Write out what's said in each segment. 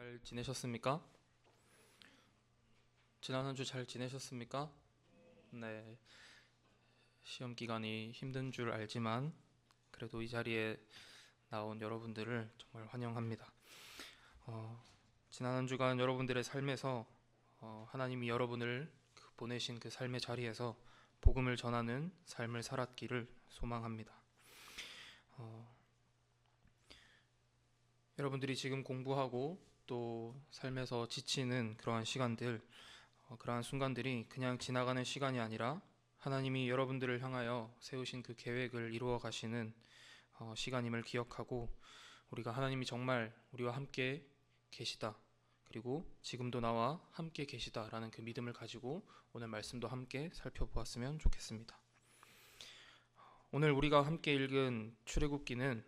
잘 지내셨습니까? 지난 한 주 잘 지내셨습니까? 네, 시험 기간이 힘든 줄 알지만 그래도 이 자리에 나온 여러분들을 정말 환영합니다. 어, 지난 한 주간 여러분들의 삶에서 하나님이 여러분을 보내신 그 삶의 자리에서 복음을 전하는 삶을 살았기를 소망합니다. 어, 여러분들이 지금 공부하고 또 삶에서 지치는 그러한 시간들, 그러한 순간들이 그냥 지나가는 시간이 아니라 하나님이 여러분들을 향하여 세우신 그 계획을 이루어 가시는 시간임을 기억하고, 우리가 하나님이 정말 우리와 함께 계시다, 그리고 지금도 나와 함께 계시다라는 그 믿음을 가지고 오늘 말씀도 함께 살펴보았으면 좋겠습니다. 오늘 우리가 함께 읽은 출애굽기는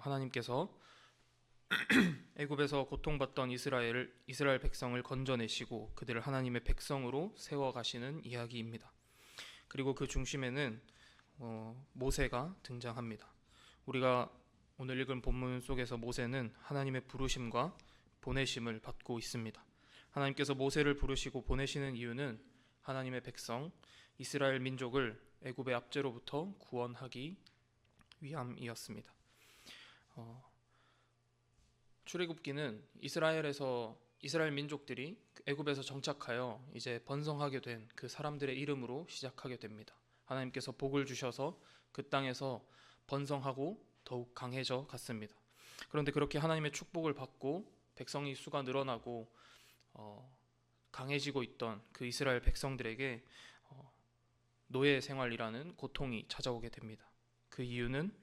하나님께서 애굽에서 고통받던 이스라엘 백성을 건져내시고 그들을 하나님의 백성으로 세워 가시는 이야기입니다. 그리고 그 중심에는 모세가 등장합니다. 우리가 오늘 읽은 본문 속에서 모세는 하나님의 부르심과 보내심을 받고 있습니다. 하나님께서 모세를 부르시고 보내시는 이유는 하나님의 백성 이스라엘 민족을 애굽의 압제로부터 구원하기 위함이었습니다. 출애굽기는 이스라엘 민족들이 애굽에서 정착하여 이제 번성하게 된 그 사람들의 이름으로 시작하게 됩니다. 하나님께서 복을 주셔서 그 땅에서 번성하고 더욱 강해져 갔습니다. 그런데 그렇게 하나님의 축복을 받고 백성의 수가 늘어나고 강해지고 있던 그 이스라엘 백성들에게 노예 생활이라는 고통이 찾아오게 됩니다. 그 이유는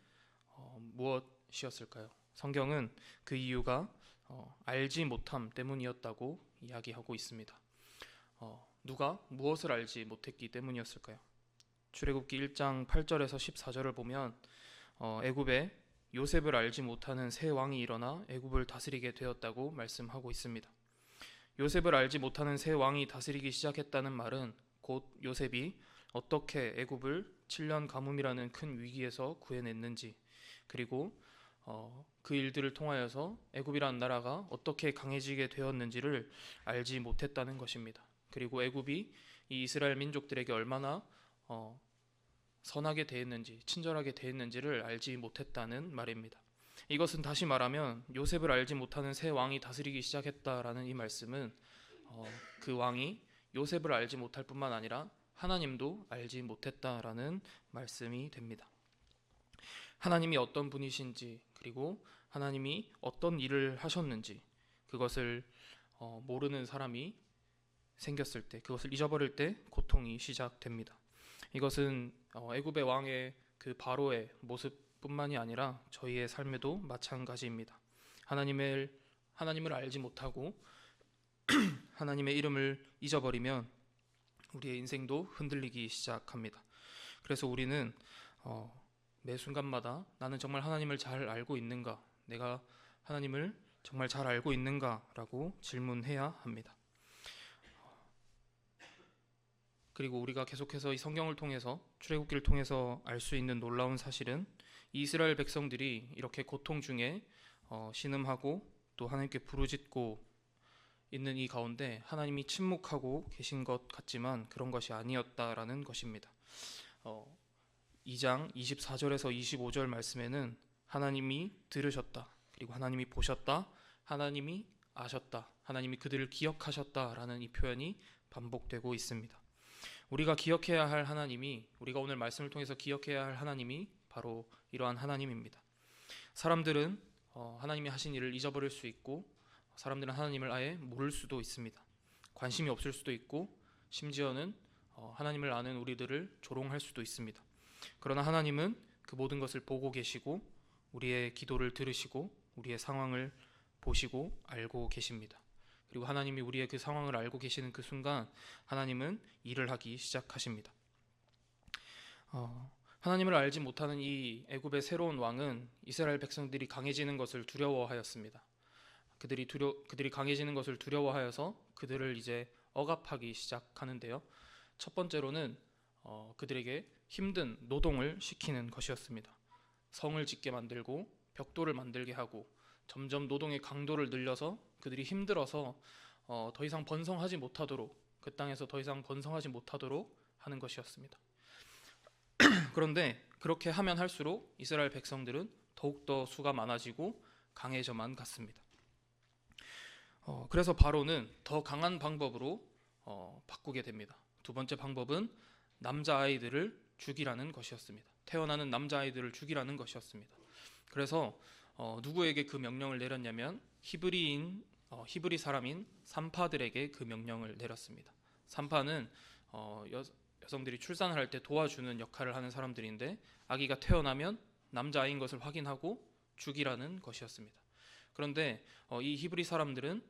무엇이었을까요? 성경은 그 이유가 알지 못함 때문이었다고 이야기하고 있습니다. 누가 무엇을 알지 못했기 때문이었을까요? 출애굽기 1장 8절에서 14절을 보면 애굽에 요셉을 알지 못하는 새 왕이 일어나 애굽을 다스리게 되었다고 말씀하고 있습니다. 요셉을 알지 못하는 새 왕이 다스리기 시작했다는 말은 곧 요셉이 어떻게 애굽을 7년 가뭄이라는 큰 위기에서 구해냈는지, 그리고 그 일들을 통하여서 애굽이라는 나라가 어떻게 강해지게 되었는지를 알지 못했다는 것입니다. 그리고 애굽이 이 이스라엘 민족들에게 얼마나 선하게 대했는지, 친절하게 대했는지를 알지 못했다는 말입니다. 이것은 다시 말하면 요셉을 알지 못하는 새 왕이 다스리기 시작했다라는 이 말씀은 그 왕이 요셉을 알지 못할 뿐만 아니라 하나님도 알지 못했다라는 말씀이 됩니다. 하나님이 어떤 분이신지, 그리고 하나님이 어떤 일을 하셨는지, 그것을 모르는 사람이 생겼을 때, 그것을 잊어버릴 때 고통이 시작됩니다. 이것은 애굽의 왕의 그 바로의 모습뿐만이 아니라 저희의 삶에도 마찬가지입니다. 하나님을 알지 못하고 하나님의 이름을 잊어버리면 우리의 인생도 흔들리기 시작합니다. 그래서 우리는 매 순간마다 나는 정말 하나님을 잘 알고 있는가, 내가 하나님을 정말 잘 알고 있는가 라고 질문해야 합니다. 그리고 우리가 계속해서 이 성경을 통해서, 출애굽기를 통해서 알 수 있는 놀라운 사실은 이스라엘 백성들이 이렇게 고통 중에 신음하고 또 하나님께 부르짖고 있는 이 가운데 하나님이 침묵하고 계신 것 같지만 그런 것이 아니었다라는 것입니다. 2장 24절에서 25절 말씀에는 하나님이 들으셨다, 그리고 하나님이 보셨다, 하나님이 아셨다, 하나님이 그들을 기억하셨다라는 이 표현이 반복되고 있습니다. 우리가 기억해야 할 하나님이, 우리가 오늘 말씀을 통해서 기억해야 할 하나님이 바로 이러한 하나님입니다. 사람들은 하나님이 하신 일을 잊어버릴 수 있고, 사람들은 하나님을 아예 모를 수도 있습니다. 관심이 없을 수도 있고, 심지어는 하나님을 아는 우리들을 조롱할 수도 있습니다. 그러나 하나님은 그 모든 것을 보고 계시고 우리의 기도를 들으시고 우리의 상황을 보시고 알고 계십니다. 그리고 하나님이 우리의 그 상황을 알고 계시는 그 순간 하나님은 일을 하기 시작하십니다. 하나님을 알지 못하는 이 애굽의 새로운 왕은 이스라엘 백성들이 강해지는 것을 두려워하였습니다. 그들이 강해지는 것을 두려워하여서 그들을 이제 억압하기 시작하는데요. 첫 번째로는 그들에게 힘든 노동을 시키는 것이었습니다. 성을 짓게 만들고 벽돌을 만들게 하고 점점 노동의 강도를 늘려서 그들이 힘들어서 더 이상 번성하지 못하도록, 그 땅에서 더 이상 번성하지 못하도록 하는 것이었습니다. 그런데 그렇게 하면 할수록 이스라엘 백성들은 더욱더 수가 많아지고 강해져만 갔습니다. 그래서 바로는 더 강한 방법으로 바꾸게 됩니다. 두 번째 방법은 남자아이들을 죽이라는 것이었습니다. 태어나는 남자아이들을 죽이라는 것이었습니다. 그래서 누구에게 그 명령을 내렸냐면 히브리 사람인 산파들에게 그 명령을 내렸습니다. 산파는 여성들이 출산을 할 때 도와주는 역할을 하는 사람들인데, 아기가 태어나면 남자아이인 것을 확인하고 죽이라는 것이었습니다. 그런데 이 히브리 사람들은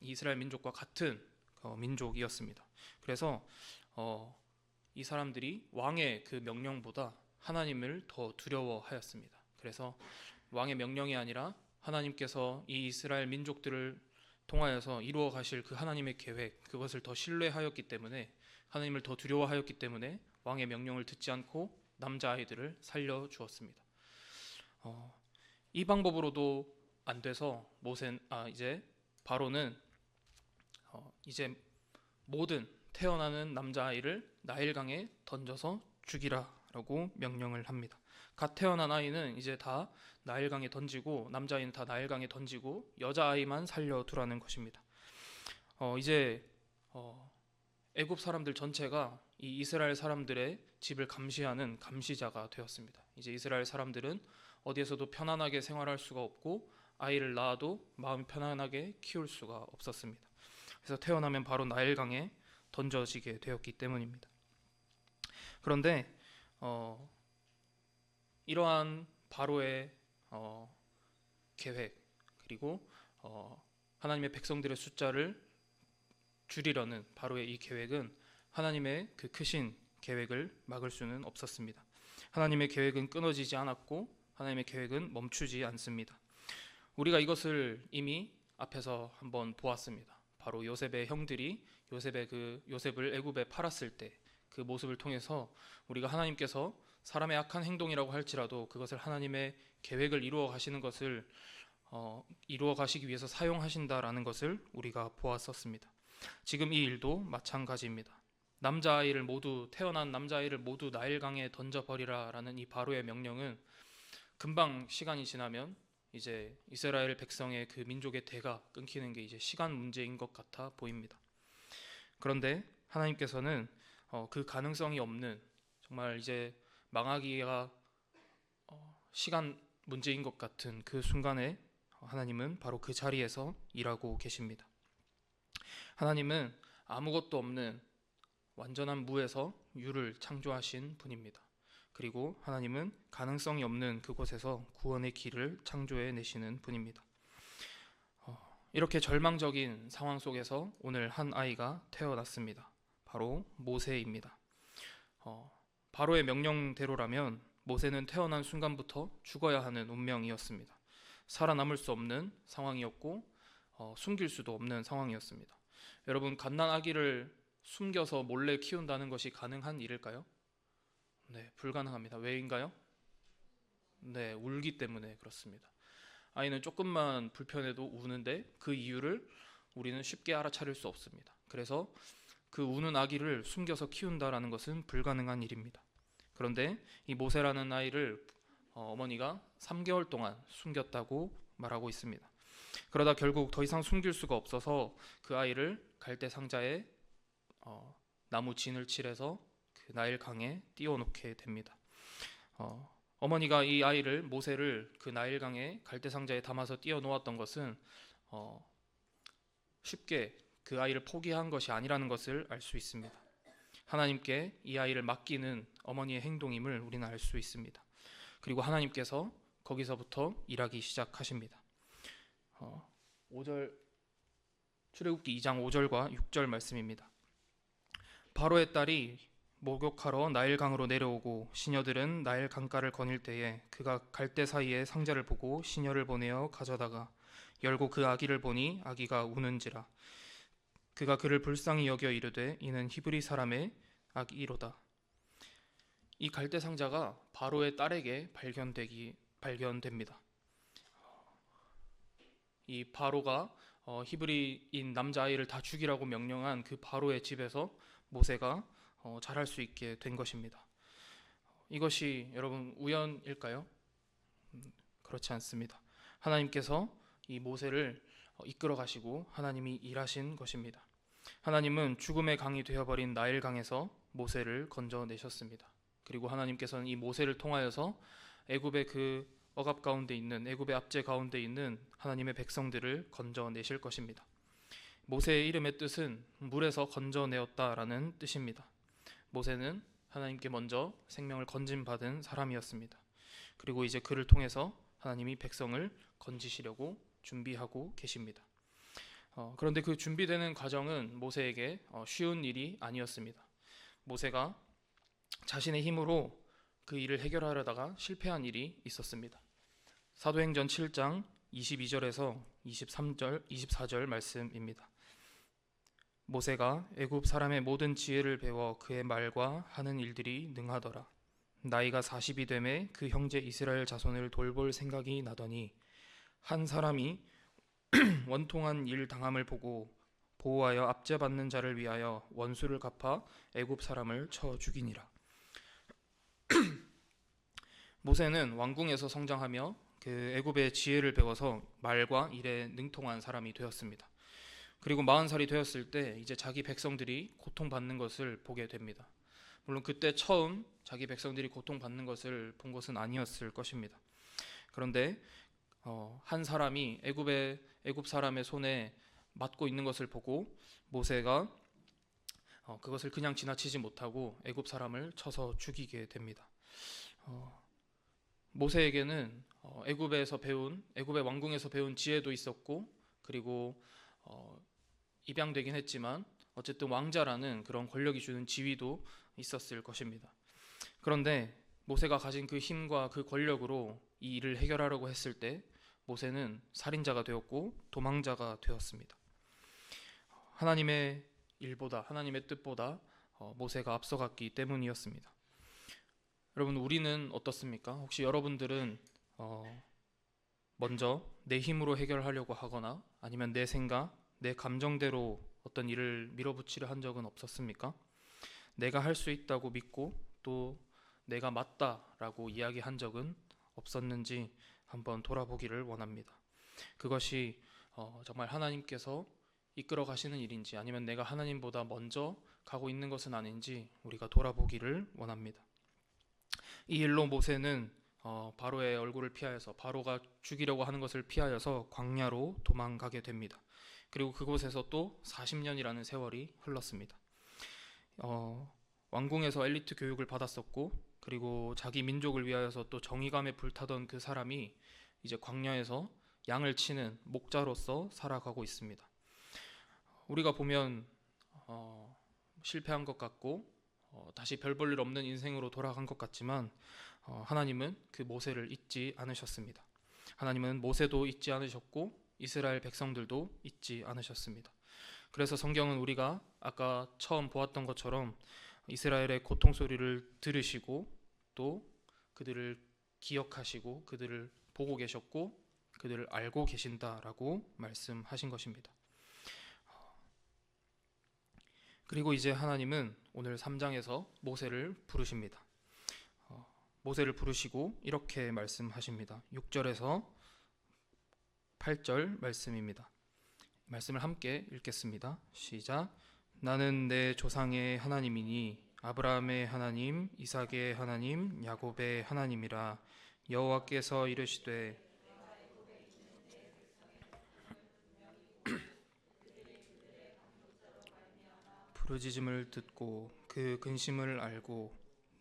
이스라엘 민족과 같은 민족이었습니다. 그래서 이 사람들이 왕의 그 명령보다 하나님을 더 두려워하였습니다. 그래서 왕의 명령이 아니라 하나님께서 이 이스라엘 민족들을 통하여서 이루어 가실 그 하나님의 계획, 그것을 더 신뢰하였기 때문에, 하나님을 더 두려워하였기 때문에 왕의 명령을 듣지 않고 남자아이들을 살려주었습니다. 이 방법으로도 안 돼서 이제 바로는 이제 모든 태어나는 남자아이를 나일강에 던져서 죽이라라고 명령을 합니다. 갓 태어난 아이는 이제 다 나일강에 던지고, 남자아이는 다 나일강에 던지고 여자아이만 살려두라는 것입니다. 이제 애굽 사람들 전체가 이 이스라엘 사람들의 집을 감시하는 감시자가 되었습니다. 이제 이스라엘 사람들은 어디에서도 편안하게 생활할 수가 없고, 아이를 낳아도 마음 편안하게 키울 수가 없었습니다. 그래서 태어나면 바로 나일강에 던져지게 되었기 때문입니다. 그런데 이러한 바로의 계획, 그리고 하나님의 백성들의 숫자를 줄이려는 바로의 이 계획은 하나님의 그 크신 계획을 막을 수는 없었습니다. 하나님의 계획은 끊어지지 않았고 하나님의 계획은 멈추지 않습니다. 우리가 이것을 이미 앞에서 한번 보았습니다. 바로 요셉의 형들이 요셉을 애굽에 팔았을 때 그 모습을 통해서 우리가 하나님께서 사람의 악한 행동이라고 할지라도 그것을 하나님의 계획을 이루어 가시는 것을 이루어 가시기 위해서 사용하신다라는 것을 우리가 보았었습니다. 지금 이 일도 마찬가지입니다. 태어난 남자아이를 모두 나일강에 던져버리라라는 이 바로의 명령은 금방 시간이 지나면 이제 이스라엘 백성의 그 민족의 대가 끊기는 게 이제 시간 문제인 것 같아 보입니다. 그런데 하나님께서는 그 가능성이 없는, 정말 이제 망하기가 시간 문제인 것 같은 그 순간에 하나님은 바로 그 자리에서 일하고 계십니다. 하나님은 아무것도 없는 완전한 무에서 유를 창조하신 분입니다. 그리고 하나님은 가능성이 없는 그곳에서 구원의 길을 창조해 내시는 분입니다. 이렇게 절망적인 상황 속에서 오늘 한 아이가 태어났습니다. 바로 모세입니다. 바로의 명령대로라면 모세는 태어난 순간부터 죽어야 하는 운명이었습니다. 살아남을 수 없는 상황이었고 숨길 수도 없는 상황이었습니다. 여러분, 갓난 아기를 숨겨서 몰래 키운다는 것이 가능한 일일까요? 네, 불가능합니다. 왜인가요? 네, 울기 때문에 그렇습니다. 아이는 조금만 불편해도 우는데 그 이유를 우리는 쉽게 알아차릴 수 없습니다. 그래서 그 우는 아기를 숨겨서 키운다라는 것은 불가능한 일입니다. 그런데 이 모세라는 아이를 어머니가 3개월 동안 숨겼다고 말하고 있습니다. 그러다 결국 더 이상 숨길 수가 없어서 그 아이를 갈대 상자에 나무 진을 칠해서 그 나일 강에 띄워놓게 됩니다. 어머니가 이 아이를, 모세를 그 나일 강에 갈대 상자에 담아서 띄워 놓았던 것은 쉽게 그 아이를 포기한 것이 아니라는 것을 알 수 있습니다. 하나님께 이 아이를 맡기는 어머니의 행동임을 우리는 알 수 있습니다. 그리고 하나님께서 거기서부터 일하기 시작하십니다. 5절, 출애굽기 2장 5절과 6절 말씀입니다. 바로의 딸이 목욕하러 나일강으로 내려오고 시녀들은 나일 강가를 거닐 때에 그가 갈대 사이에 상자를 보고 시녀를 보내어 가져다가 열고 그 아기를 보니 아기가 우는지라. 그가 그를 불쌍히 여겨 이르되 이는 히브리 사람의 아기로다. 이 갈대 상자가 바로의 딸에게 발견됩니다. 이 바로가 히브리인 남자아이를 다 죽이라고 명령한 그 바로의 집에서 모세가 자랄 수 있게 된 것입니다. 이것이 여러분 우연일까요? 그렇지 않습니다. 하나님께서 이 모세를 이끌어 가시고 하나님이 일하신 것입니다. 하나님은 죽음의 강이 되어버린 나일강에서 모세를 건져내셨습니다. 그리고 하나님께서는 이 모세를 통하여서 애굽의 그 억압 가운데 있는, 애굽의 압제 가운데 있는 하나님의 백성들을 건져내실 것입니다. 모세의 이름의 뜻은 물에서 건져내었다라는 뜻입니다. 모세는 하나님께 먼저 생명을 건진받은 사람이었습니다. 그리고 이제 그를 통해서 하나님이 백성을 건지시려고 준비하고 계십니다. 그런데 그 준비되는 과정은 모세에게 쉬운 일이 아니었습니다. 모세가 자신의 힘으로 그 일을 해결하려다가 실패한 일이 있었습니다. 사도행전 7장 22절에서 24절 말씀입니다. 모세가 애굽 사람의 모든 지혜를 배워 그의 말과 하는 일들이 능하더라. 나이가 40이 되매 그 형제 이스라엘 자손을 돌볼 생각이 나더니 한 사람이 원통한 일 당함을 보고 보호하여 압제받는 자를 위하여 원수를 갚아 애굽 사람을 쳐 죽이니라. 모세는 왕궁에서 성장하며 그 애굽의 지혜를 배워서 말과 일에 능통한 사람이 되었습니다. 그리고 40살이 되었을 때 이제 자기 백성들이 고통받는 것을 보게 됩니다. 물론 그때 처음 자기 백성들이 고통받는 것을 본 것은 아니었을 것입니다. 그런데 한 사람이 애굽 사람의 손에 맞고 있는 것을 보고 모세가 그것을 그냥 지나치지 못하고 애굽 사람을 쳐서 죽이게 됩니다. 모세에게는 애굽의 왕궁에서 배운 지혜도 있었고, 그리고 입양되긴 했지만 어쨌든 왕자라는 그런 권력이 주는 지위도 있었을 것입니다. 그런데 모세가 가진 그 힘과 그 권력으로 이 일을 해결하려고 했을 때 모세는 살인자가 되었고 도망자가 되었습니다. 하나님의 일보다, 하나님의 뜻보다 모세가 앞서갔기 때문이었습니다. 여러분, 우리는 어떻습니까? 혹시 여러분들은 먼저 내 힘으로 해결하려고 하거나 아니면 내 생각, 내 감정대로 어떤 일을 밀어붙이려 한 적은 없었습니까? 내가 할 수 있다고 믿고 또 내가 맞다라고 이야기한 적은 없었는지 한번 돌아보기를 원합니다. 그것이 정말 하나님께서 이끌어 가시는 일인지 아니면 내가 하나님보다 먼저 가고 있는 것은 아닌지 우리가 돌아보기를 원합니다. 이 일로 모세는 바로의 얼굴을 피하여서, 바로가 죽이려고 하는 것을 피하여서 광야로 도망가게 됩니다. 그리고 그곳에서 또 40년이라는 세월이 흘렀습니다. 왕궁에서 엘리트 교육을 받았었고, 그리고 자기 민족을 위하여서 또 정의감에 불타던 그 사람이 이제 광야에서 양을 치는 목자로서 살아가고 있습니다. 우리가 보면 실패한 것 같고 다시 별 볼 일 없는 인생으로 돌아간 것 같지만 하나님은 그 모세를 잊지 않으셨습니다. 하나님은 모세도 잊지 않으셨고 이스라엘 백성들도 잊지 않으셨습니다. 그래서 성경은 우리가 아까 처음 보았던 것처럼 이스라엘의 고통 소리를 들으시고 또 그들을 기억하시고 그들을 보고 계셨고 그들을 알고 계신다라고 말씀하신 것입니다. 그리고 이제 하나님은 오늘 3장에서 모세를 부르십니다. 모세를 부르시고 이렇게 말씀하십니다. 6절에서 8절 말씀입니다. 말씀을 함께 읽겠습니다. 시작. 나는 내 조상의 하나님이니 아브라함의 하나님, 이삭의 하나님, 야곱의 하나님이라. 여호와께서 이르시되 부르짖음을 듣고 그 근심을 알고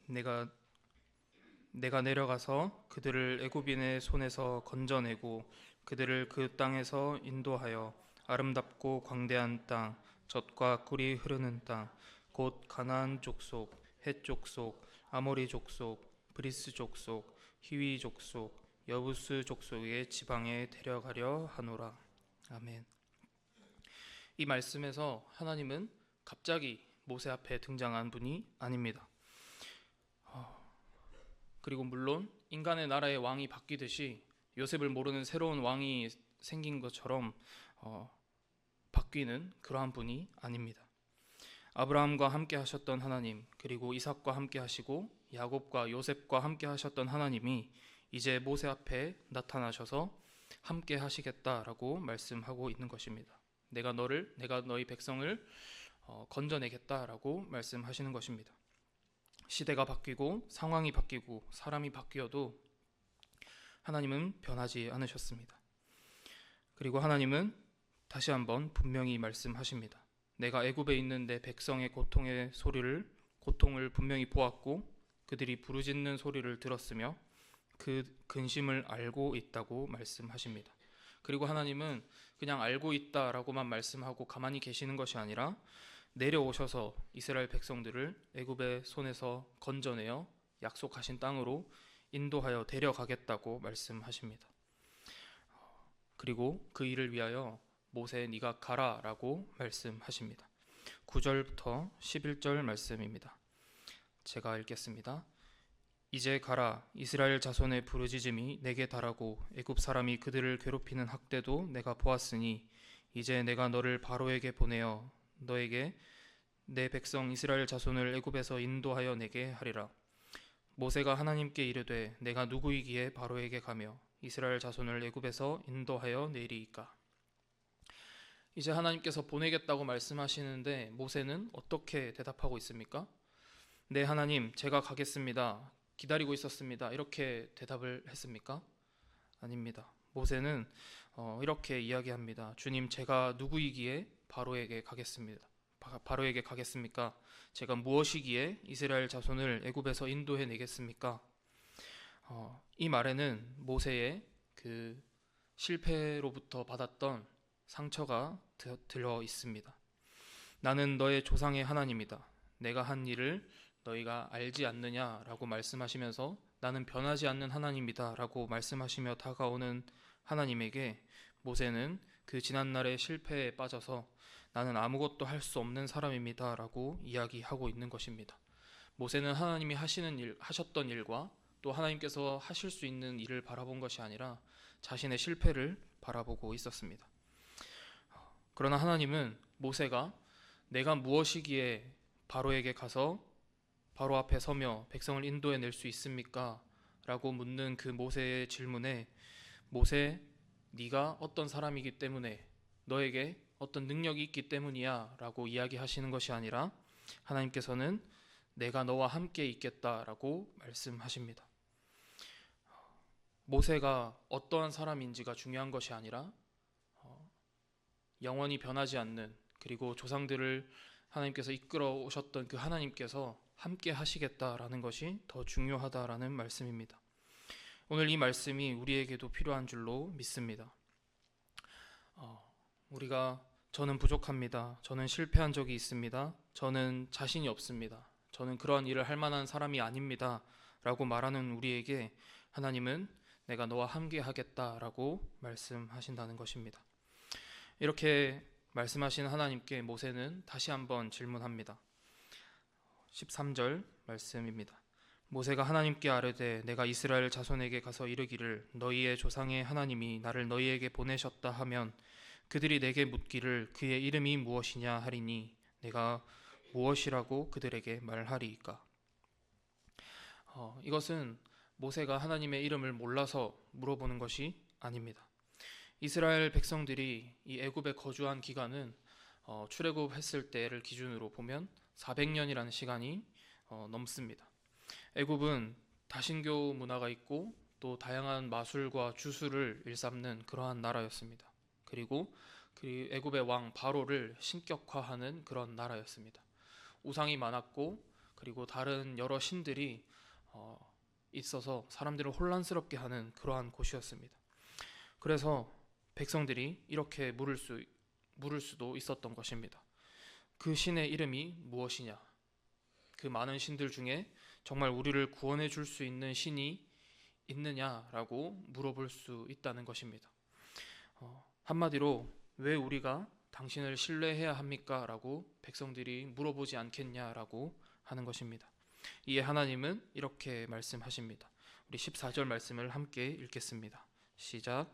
내가 내려가서 그들을 애굽인의 손에서 건져내고 그들을 그 땅에서 인도하여 아름답고 광대한 땅, 젖과 꿀이 흐르는 땅, 곧 가나안 족속, 헷 족속, 아모리 족속, 브리스 족속, 히위 족속, 여부스 족속의 지방에 데려가려 하노라. 아멘. 이 말씀에서 하나님은 갑자기 모세 앞에 등장한 분이 아닙니다. 그리고 물론 인간의 나라의 왕이 바뀌듯이 요셉을 모르는 새로운 왕이 생긴 것처럼 바뀌는 그러한 분이 아닙니다. 아브라함과 함께 하셨던 하나님, 그리고 이삭과 함께 하시고 야곱과 요셉과 함께 하셨던 하나님이 이제 모세 앞에 나타나셔서 함께 하시겠다라고 말씀하고 있는 것입니다. 내가 너희 백성을 건져내겠다라고 말씀하시는 것입니다. 시대가 바뀌고 상황이 바뀌고 사람이 바뀌어도 하나님은 변하지 않으셨습니다. 그리고 하나님은 다시 한번 분명히 말씀하십니다. 내가 애굽에 있는 내 백성의 고통을 분명히 보았고 그들이 부르짖는 소리를 들었으며 그 근심을 알고 있다고 말씀하십니다. 그리고 하나님은 그냥 알고 있다라고만 말씀하고 가만히 계시는 것이 아니라 내려오셔서 이스라엘 백성들을 애굽의 손에서 건져내어 약속하신 땅으로 인도하여 데려가겠다고 말씀하십니다. 그리고 그 일을 위하여 모세 네가 가라라고 말씀하십니다. 9절부터 11절 말씀입니다. 제가 읽겠습니다. 이제 가라. 이스라엘 자손의 부르짖음이 내게 달하고 애굽 사람이 그들을 괴롭히는 학대도 내가 보았으니 이제 내가 너를 바로에게 보내어 너에게 내 백성 이스라엘 자손을 애굽에서 인도하여 내게 하리라. 모세가 하나님께 이르되 내가 누구이기에 바로에게 가며 이스라엘 자손을 애굽에서 인도하여 내리이까. 이제 하나님께서 보내겠다고 말씀하시는데 모세는 어떻게 대답하고 있습니까? 네, 하나님, 제가 가겠습니다. 기다리고 있었습니다. 이렇게 대답을 했습니까? 아닙니다. 모세는 이렇게 이야기합니다. 주님, 제가 누구이기에 바로에게 가겠습니까? 제가 무엇이기에 이스라엘 자손을 애굽에서 인도해 내겠습니까? 이 말에는 모세의 그 실패로부터 받았던 상처가 들어 있습니다. 나는 너의 조상의 하나님이다. 내가 한 일을 너희가 알지 않느냐라고 말씀하시면서 나는 변하지 않는 하나님이다 라고 말씀하시며 다가오는 하나님에게 모세는 그 지난날의 실패에 빠져서 나는 아무것도 할 수 없는 사람입니다 라고 이야기하고 있는 것입니다. 모세는 하나님이 하셨던 일과 또 하나님께서 하실 수 있는 일을 바라본 것이 아니라 자신의 실패를 바라보고 있었습니다. 그러나 하나님은 모세가 내가 무엇이기에 바로에게 가서 바로 앞에 서며 백성을 인도해 낼 수 있습니까? 라고 묻는 그 모세의 질문에 모세, 네가 어떤 사람이기 때문에 너에게 어떤 능력이 있기 때문이야 라고 이야기하시는 것이 아니라 하나님께서는 내가 너와 함께 있겠다라고 말씀하십니다. 모세가 어떠한 사람인지가 중요한 것이 아니라 영원히 변하지 않는, 그리고 조상들을 하나님께서 이끌어 오셨던 그 하나님께서 함께 하시겠다라는 것이 더 중요하다라는 말씀입니다. 오늘 이 말씀이 우리에게도 필요한 줄로 믿습니다. 저는 부족합니다. 저는 실패한 적이 있습니다. 저는 자신이 없습니다. 저는 그러한 일을 할 만한 사람이 아닙니다. 라고 말하는 우리에게 하나님은 내가 너와 함께 하겠다라고 말씀하신다는 것입니다. 이렇게 말씀하신 하나님께 모세는 다시 한번 질문합니다. 13절 말씀입니다. 모세가 하나님께 아뢰되 내가 이스라엘 자손에게 가서 이르기를 너희의 조상의 하나님이 나를 너희에게 보내셨다 하면 그들이 내게 묻기를 그의 이름이 무엇이냐 하리니 내가 무엇이라고 그들에게 말하리이까. 이것은 모세가 하나님의 이름을 몰라서 물어보는 것이 아닙니다. 이스라엘 백성들이 이 애굽에 거주한 기간은 출애굽했을 때를 기준으로 보면 400년이라는 시간이 넘습니다. 애굽은 다신교 문화가 있고 또 다양한 마술과 주술을 일삼는 그러한 나라였습니다. 그리고 그 애굽의 왕 바로를 신격화하는 그런 나라였습니다. 우상이 많았고 그리고 다른 여러 신들이 있어서 사람들을 혼란스럽게 하는 그러한 곳이었습니다. 그래서 백성들이 이렇게 물을 수도 있었던 것입니다. 그 신의 이름이 무엇이냐? 그 많은 신들 중에 정말 우리를 구원해 줄 수 있는 신이 있느냐라고 물어볼 수 있다는 것입니다. 한마디로 왜 우리가 당신을 신뢰해야 합니까? 라고 백성들이 물어보지 않겠냐라고 하는 것입니다. 이에 하나님은 이렇게 말씀하십니다. 우리 14절 말씀을 함께 읽겠습니다. 시작.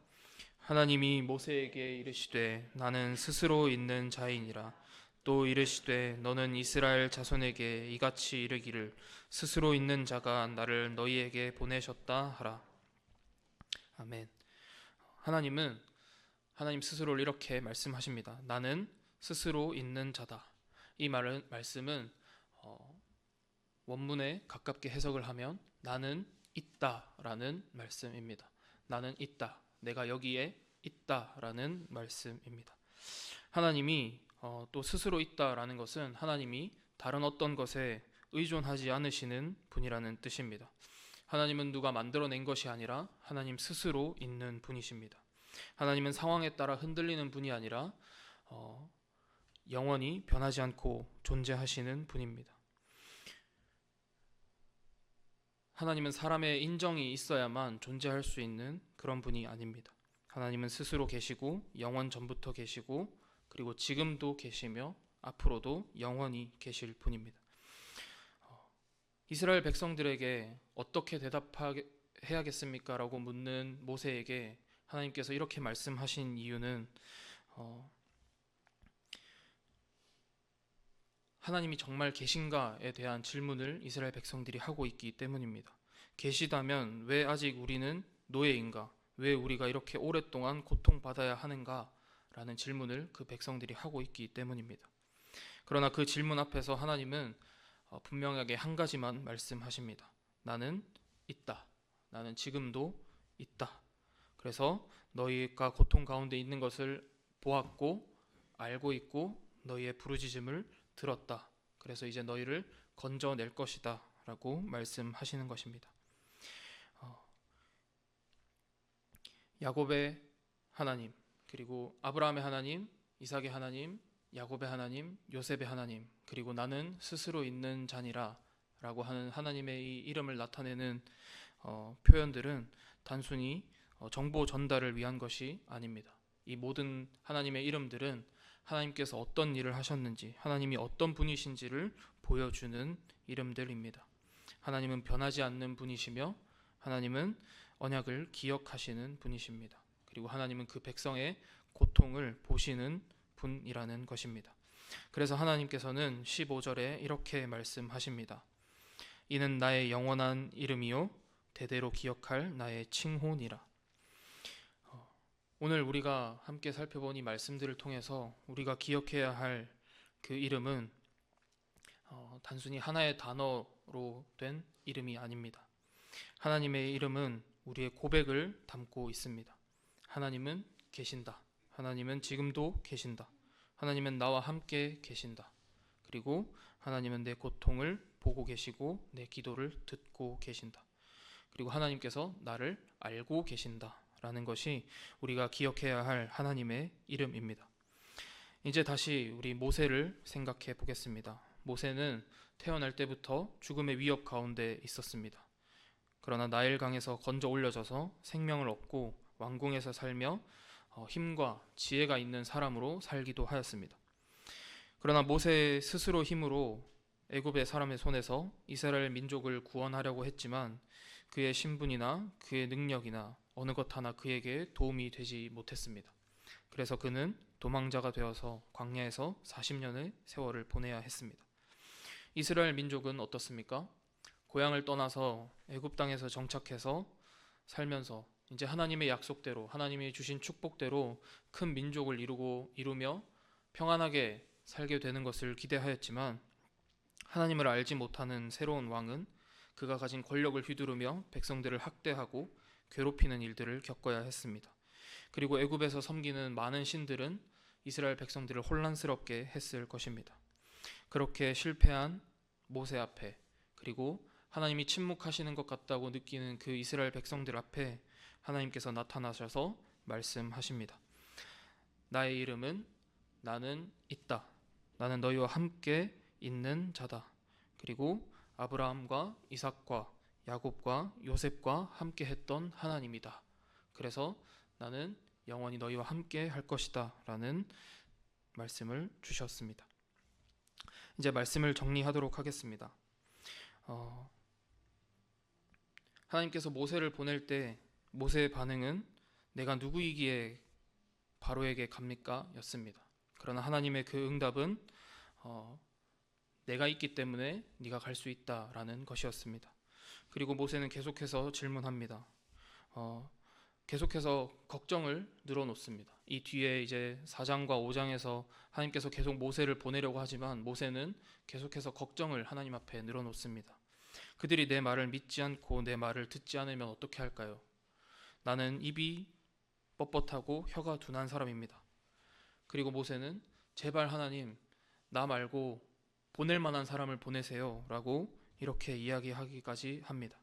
하나님이 모세에게 이르시되 나는 스스로 있는 자이니라. 또 이르시되 너는 이스라엘 자손에게 이같이 이르기를 스스로 있는 자가 나를 너희에게 보내셨다 하라. 아멘. 하나님은 하나님 스스로를 이렇게 말씀하십니다. 나는 스스로 있는 자다. 이 말씀은 원문에 가깝게 해석을 하면 나는 있다라는 말씀입니다. 나는 있다. 내가 여기에 있다라는 말씀입니다. 하나님이 또 스스로 있다라는 것은 하나님이 다른 어떤 것에 의존하지 않으시는 분이라는 뜻입니다. 하나님은 누가 만들어낸 것이 아니라 하나님 스스로 있는 분이십니다. 하나님은 상황에 따라 흔들리는 분이 아니라 영원히 변하지 않고 존재하시는 분입니다. 하나님은 사람의 인정이 있어야만 존재할 수 있는 그런 분이 아닙니다. 하나님은 스스로 계시고 영원 전부터 계시고 그리고 지금도 계시며 앞으로도 영원히 계실 분입니다. 이스라엘 백성들에게 어떻게 대답해야겠습니까? 라고 묻는 모세에게 하나님께서 이렇게 말씀하신 이유는 하나님이 정말 계신가에 대한 질문을 이스라엘 백성들이 하고 있기 때문입니다. 계시다면 왜 아직 우리는 노예인가? 왜 우리가 이렇게 오랫동안 고통받아야 하는가? 라는 질문을 그 백성들이 하고 있기 때문입니다. 그러나 그 질문 앞에서 하나님은 분명하게 한 가지만 말씀하십니다. 나는 있다. 나는 지금도 있다. 그래서 너희가 고통 가운데 있는 것을 보았고 알고 있고 너희의 부르짖음을 들었다. 그래서 이제 너희를 건져낼 것이다 라고 말씀하시는 것입니다. 야곱의 하나님, 그리고 아브라함의 하나님, 이삭의 하나님, 야곱의 하나님, 요셉의 하나님, 그리고 나는 스스로 있는 자니라 라고 하는 하나님의 이 이름을 나타내는 표현들은 단순히 정보 전달을 위한 것이 아닙니다. 이 모든 하나님의 이름들은 하나님께서 어떤 일을 하셨는지, 하나님이 어떤 분이신지를 보여주는 이름들입니다. 하나님은 변하지 않는 분이시며 하나님은 언약을 기억하시는 분이십니다. 그리고 하나님은 그 백성의 고통을 보시는 분이라는 것입니다. 그래서 하나님께서는 15절에 이렇게 말씀하십니다. 이는 나의 영원한 이름이요 대대로 기억할 나의 칭호니라. 오늘 우리가 함께 살펴본 이 말씀들을 통해서 우리가 기억해야 할 그 이름은 단순히 하나의 단어로 된 이름이 아닙니다. 하나님의 이름은 우리의 고백을 담고 있습니다. 하나님은 계신다. 하나님은 지금도 계신다. 하나님은 나와 함께 계신다. 그리고 하나님은 내 고통을 보고 계시고 내 기도를 듣고 계신다. 그리고 하나님께서 나를 알고 계신다 라는 것이 우리가 기억해야 할 하나님의 이름입니다. 이제 다시 우리 모세를 생각해 보겠습니다. 모세는 태어날 때부터 죽음의 위협 가운데 있었습니다. 그러나 나일강에서 건져 올려져서 생명을 얻고 왕궁에서 살며 힘과 지혜가 있는 사람으로 살기도 하였습니다. 그러나 모세 스스로 힘으로 애굽의 사람의 손에서 이스라엘 민족을 구원하려고 했지만 그의 신분이나 그의 능력이나 어느 것 하나 그에게 도움이 되지 못했습니다. 그래서 그는 도망자가 되어서 광야에서 40년의 세월을 보내야 했습니다. 이스라엘 민족은 어떻습니까? 고향을 떠나서 애굽 땅에서 정착해서 살면서 이제 하나님의 약속대로 하나님이 주신 축복대로 큰 민족을 이루며 평안하게 살게 되는 것을 기대하였지만 하나님을 알지 못하는 새로운 왕은 그가 가진 권력을 휘두르며 백성들을 학대하고 괴롭히는 일들을 겪어야 했습니다. 그리고 애굽에서 섬기는 많은 신들은 이스라엘 백성들을 혼란스럽게 했을 것입니다. 그렇게 실패한 모세 앞에 그리고 하나님이 침묵하시는 것 같다고 느끼는 그 이스라엘 백성들 앞에 하나님께서 나타나셔서 말씀하십니다. 나의 이름은 나는 있다. 나는 너희와 함께 있는 자다. 그리고 아브라함과 이삭과 야곱과 요셉과 함께 했던 하나님이다. 그래서 나는 영원히 너희와 함께 할 것이다 라는 말씀을 주셨습니다. 이제 말씀을 정리하도록 하겠습니다. 하나님께서 모세를 보낼 때 모세의 반응은 내가 누구이기에 바로에게 갑니까? 였습니다. 그러나 하나님의 그 응답은 내가 있기 때문에 네가 갈 수 있다라는 것이었습니다. 그리고 모세는 계속해서 질문합니다. 계속해서 걱정을 늘어놓습니다. 이 뒤에 이제 4장과 5장에서 하나님께서 계속 모세를 보내려고 하지만 모세는 계속해서 걱정을 하나님 앞에 늘어놓습니다. 그들이 내 말을 믿지 않고 내 말을 듣지 않으면 어떻게 할까요? 나는 입이 뻣뻣하고 혀가 둔한 사람입니다. 그리고 모세는 제발 하나님 나 말고 보낼 만한 사람을 보내세요 라고 이렇게 이야기하기까지 합니다.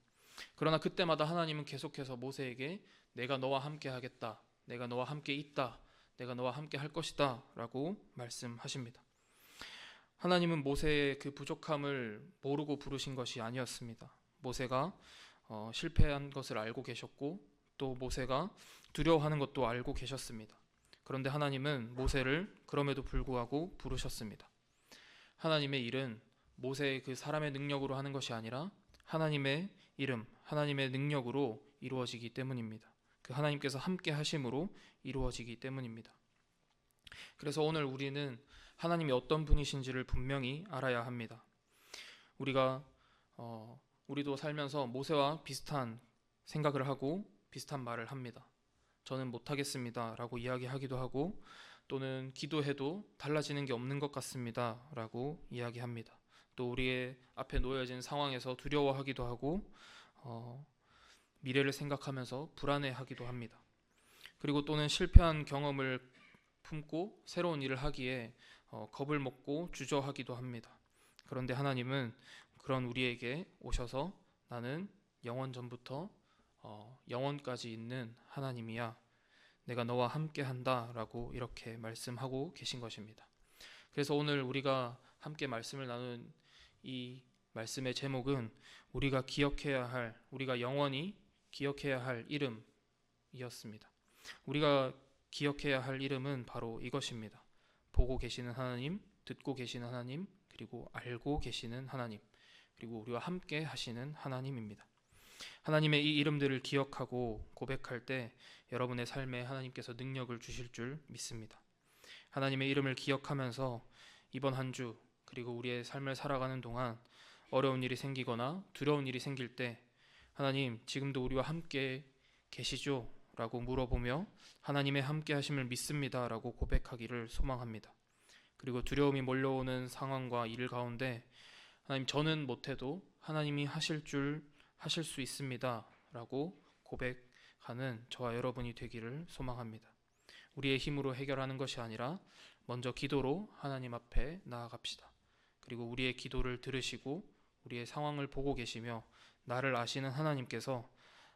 그러나 그때마다 하나님은 계속해서 모세에게 내가 너와 함께 하겠다, 내가 너와 함께 있다, 내가 너와 함께 할 것이다 라고 말씀하십니다. 하나님은 모세의 그 부족함을 모르고 부르신 것이 아니었습니다. 모세가 실패한 것을 알고 계셨고 또 모세가 두려워하는 것도 알고 계셨습니다. 그런데 하나님은 모세를 그럼에도 불구하고 부르셨습니다. 하나님의 일은 모세의 그 사람의 능력으로 하는 것이 아니라 하나님의 이름, 하나님의 능력으로 이루어지기 때문입니다. 그 하나님께서 함께 하심으로 이루어지기 때문입니다. 그래서 오늘 우리는 하나님이 어떤 분이신지를 분명히 알아야 합니다. 우리도 살면서 모세와 비슷한 생각을 하고 비슷한 말을 합니다. 저는 못하겠습니다 라고 이야기하기도 하고 또는 기도해도 달라지는 게 없는 것 같습니다 라고 이야기합니다. 또 우리의 앞에 놓여진 상황에서 두려워하기도 하고 미래를 생각하면서 불안해하기도 합니다. 그리고 또는 실패한 경험을 품고 새로운 일을 하기에 겁을 먹고 주저하기도 합니다. 그런데 하나님은 그런 우리에게 오셔서 나는 영원 전부터 영원까지 있는 하나님이야, 내가 너와 함께 한다 라고 이렇게 말씀하고 계신 것입니다. 그래서 오늘 우리가 함께 말씀을 나눈 이 말씀의 제목은 우리가 영원히 기억해야 할 이름이었습니다. 우리가 기억해야 할 이름은 바로 이것입니다. 보고 계시는 하나님, 듣고 계시는 하나님, 그리고 알고 계시는 하나님, 그리고 우리와 함께 하시는 하나님입니다. 하나님의 이 이름들을 기억하고 고백할 때 여러분의 삶에 하나님께서 능력을 주실 줄 믿습니다. 하나님의 이름을 기억하면서 이번 한 주 그리고 우리의 삶을 살아가는 동안 어려운 일이 생기거나 두려운 일이 생길 때 하나님 지금도 우리와 함께 계시죠? 라고 물어보며 하나님의 함께 하심을 믿습니다 라고 고백하기를 소망합니다. 그리고 두려움이 몰려오는 상황과 일 가운데 하나님 저는 못해도 하나님이 하실 수 있습니다 라고 고백하는 저와 여러분이 되기를 소망합니다. 우리의 힘으로 해결하는 것이 아니라 먼저 기도로 하나님 앞에 나아갑시다. 그리고 우리의 기도를 들으시고 우리의 상황을 보고 계시며 나를 아시는 하나님께서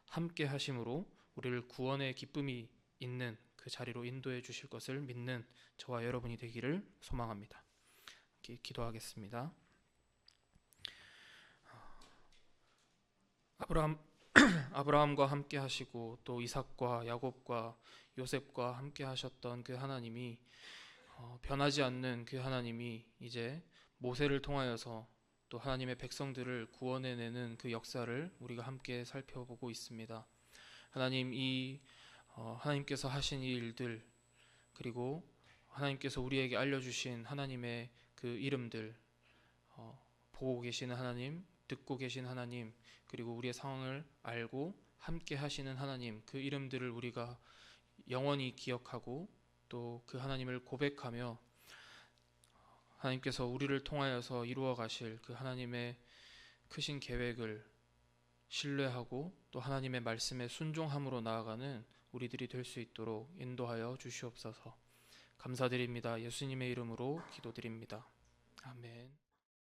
함께 하심으로 우리를 구원의 기쁨이 있는 그 자리로 인도해 주실 것을 믿는 저와 여러분이 되기를 소망합니다. 기도하겠습니다. 아브라함과 함께 하시고 또 이삭과 야곱과 요셉과 함께 하셨던 그 하나님이 변하지 않는 그 하나님이 이제 모세를 통하여서 또 하나님의 백성들을 구원해내는 그 역사를 우리가 함께 살펴보고 있습니다. 하나님 하나님께서 하신 이 일들 그리고 하나님께서 우리에게 알려주신 하나님의 그 이름들 보고 계시는 하나님, 듣고 계신 하나님, 그리고 우리의 상황을 알고 함께 하시는 하나님, 그 이름들을 우리가 영원히 기억하고 또 그 하나님을 고백하며 하나님께서 우리를 통하여서 이루어 가실 그 하나님의 크신 계획을 신뢰하고 또 하나님의 말씀에 순종함으로 나아가는 우리들이 될 수 있도록 인도하여 주시옵소서. 감사드립니다. 예수님의 이름으로 기도드립니다. 아멘.